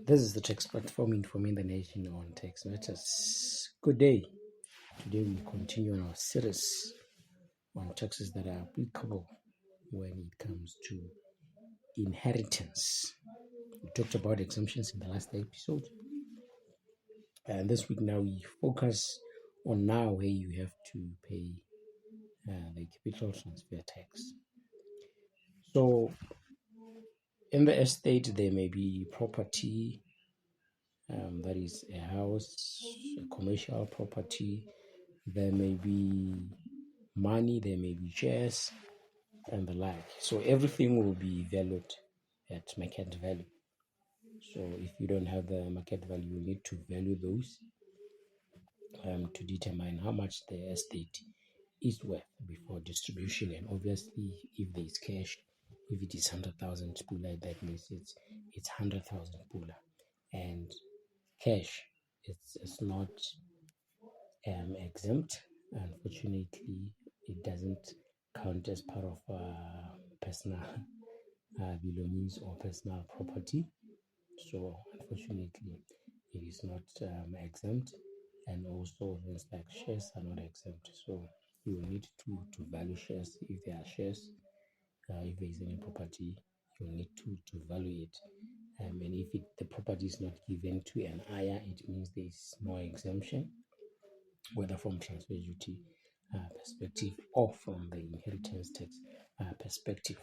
This is the tax platform informing the nation on tax matters. Good day. Today we continue on our series on taxes that are applicable when it comes to inheritance. We talked about exemptions in the last episode. And this week now we focus on now where you have to pay the capital transfer tax. So in the estate there may be property, that is a house, a commercial property. There may be money, there may be shares, and the like. So everything will be valued at market value. So if you don't have the market value, you need to value those to determine how much the estate is worth before distribution. And obviously, if there is cash, if it is 100,000 pula, that means it's 100,000 pula. And cash, it's not exempt. Unfortunately, it doesn't count as part of personal belongings or personal property. So unfortunately, it is not exempt. And also things like shares are not exempt. So you will need to value shares if there are shares. If there is any property, you will need to value it. And if the property is not given to an heir, it means there is no exemption, whether from transfer duty perspective or from the inheritance tax perspective.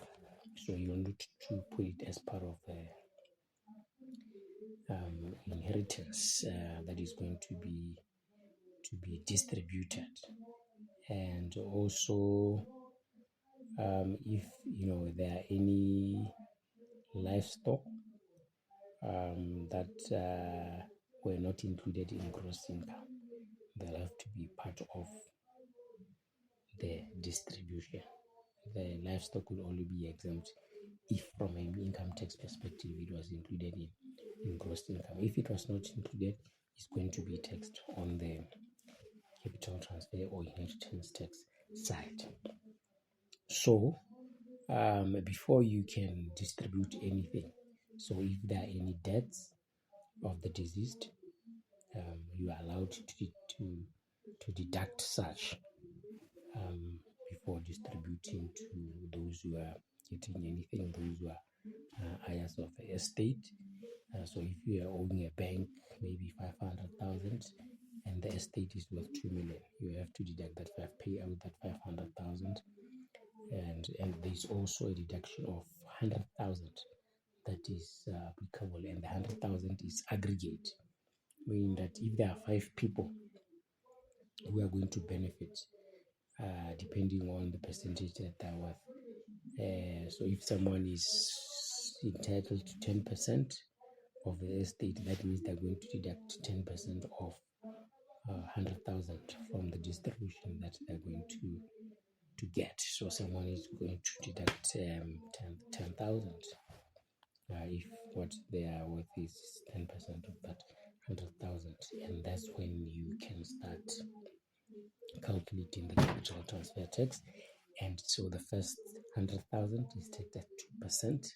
So you'll need to put it as part of the inheritance that is going to be distributed. And also if there are any livestock that were not included in gross income, they'll have to be part of the distribution. The livestock will only be exempt if from an income tax perspective it was included in gross income. If it was not included, it's going to be taxed on the capital transfer or inheritance tax side. So before you can distribute anything, so if there are any debts of the deceased, you are allowed to deduct such before distributing to those who are getting anything, those who are heirs of the estate. So if you are owing a bank maybe 500,000 and the estate is worth 2 million, you have to deduct that pay out that 500,000, and there's also a deduction of 100,000 that is applicable, and the 100,000 is aggregate, meaning that if there are 5 people who are going to benefit, depending on the percentage that they're worth. So if someone is entitled to 10% of the estate, that means they're going to deduct 10% of 100,000 from the distribution that they're going to get. So someone is going to deduct 10,000 if what they are worth is 10% of that 100,000, and that's when you can start calculating the capital transfer tax. And so the first 100,000 is taxed at 2%,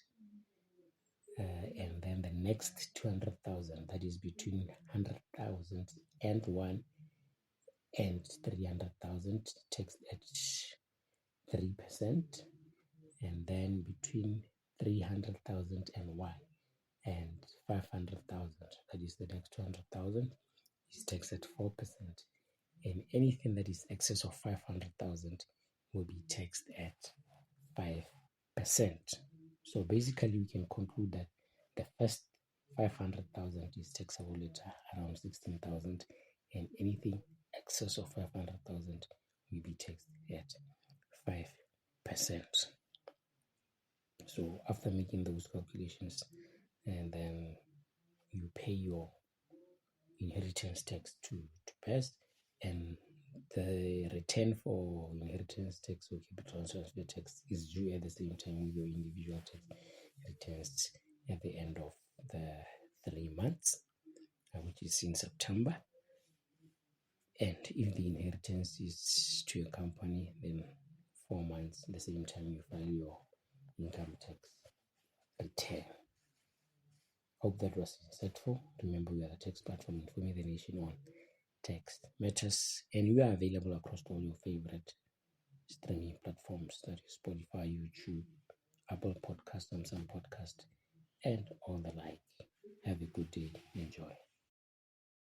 and then the next 200,000, that is between 100,000 and 1 and 300,000, taxed at 3%, and then between 300,000 and 1 and 500,000, that is the next 200,000, is taxed at 4%, and anything that is excess of 500,000 will be taxed at 5%. So basically, we can conclude that the first 500,000 is taxable at around 16,000, and anything excess of 500,000 will be taxed at 5%. So after making those calculations, and then you pay your inheritance tax to PERS, and the return for inheritance tax or capital transfer tax is due at the same time with your individual tax returns at the end of the 3 months, which is in September. And if the inheritance is to a company, then 4 months, at the same time you file your income tax return. Hope that was insightful. Remember, we are a text platform informing the nation on text matters, and we are available across all your favorite streaming platforms, that is Spotify, YouTube, Apple Podcast, Samsung Podcast, and all the like. Have a good day. Enjoy.